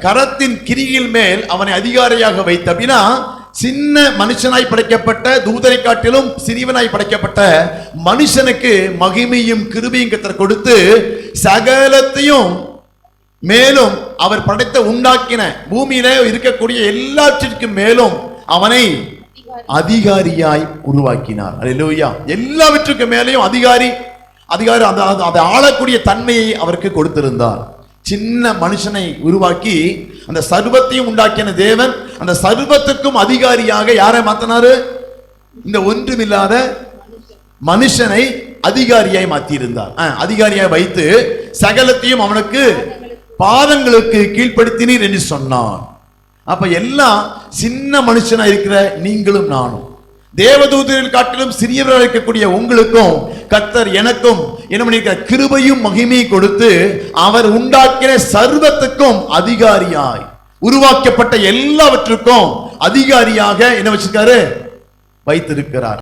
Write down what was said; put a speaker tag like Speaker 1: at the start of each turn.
Speaker 1: கரத்தின் கிரியில் மேல் அவனை அதிகாரியாக வைத்த. அப்படின்னா சின்ன மனுஷனாய் படைக்கப்பட்ட தூதனை காட்டிலும் சிறியவனாய் படைக்கப்பட்ட மனுஷனுக்கு மகிமையும் கிருபையும் கர்த்தர் கொடுத்து சகலத்தையும் மேலும் அவர் படைத்த உண்டாக்கின பூமியில இருக்கக்கூடிய எல்லாவற்றிற்கும் மேலும் அவனை அதிகாரியாய் உருவாக்கினார். அல்லேலூயா. எல்லாவற்றுக்கும் மேலேயும் அதிகாரி அதை ஆளக்கூடிய தன்மையை அவருக்கு கொடுத்திருந்தார். சின்ன மனுஷனை உருவாக்கி அந்த சர்வத்தையும் உண்டாக்கின தேவன் அந்த சர்வத்துக்கும் அதிகாரியாக யாரை மாத்தினாரு? இந்த ஒன்றுமில்லாத மனுஷனை அதிகாரியாய் மாற்றியிருந்தார். அதிகாரியாய் வைத்து சகலத்தையும் அவனுக்கு பாதங்களுக்கு கீழ்ப்படுத்தினீர் என்று சொன்னார். அப்ப எல்லாம் சின்ன மனுஷனா இருக்கிற நீங்களும் நானும் தேவதூதர்கள் காட்டிலும் சிறியவராக இருக்கக்கூடிய உங்களுக்கும் கர்த்தர் எனக்கும் என்ன பண்ணிருக்க கிருபையும் மகிமையை கொடுத்து அவர் உண்டாக்கின சர்வத்துக்கும் அதிகாரியாய் உருவாக்கப்பட்ட எல்லாவற்றுக்கும் அதிகாரியாக என்ன வச்சிருக்காரு? வைத்திருக்கிறார்.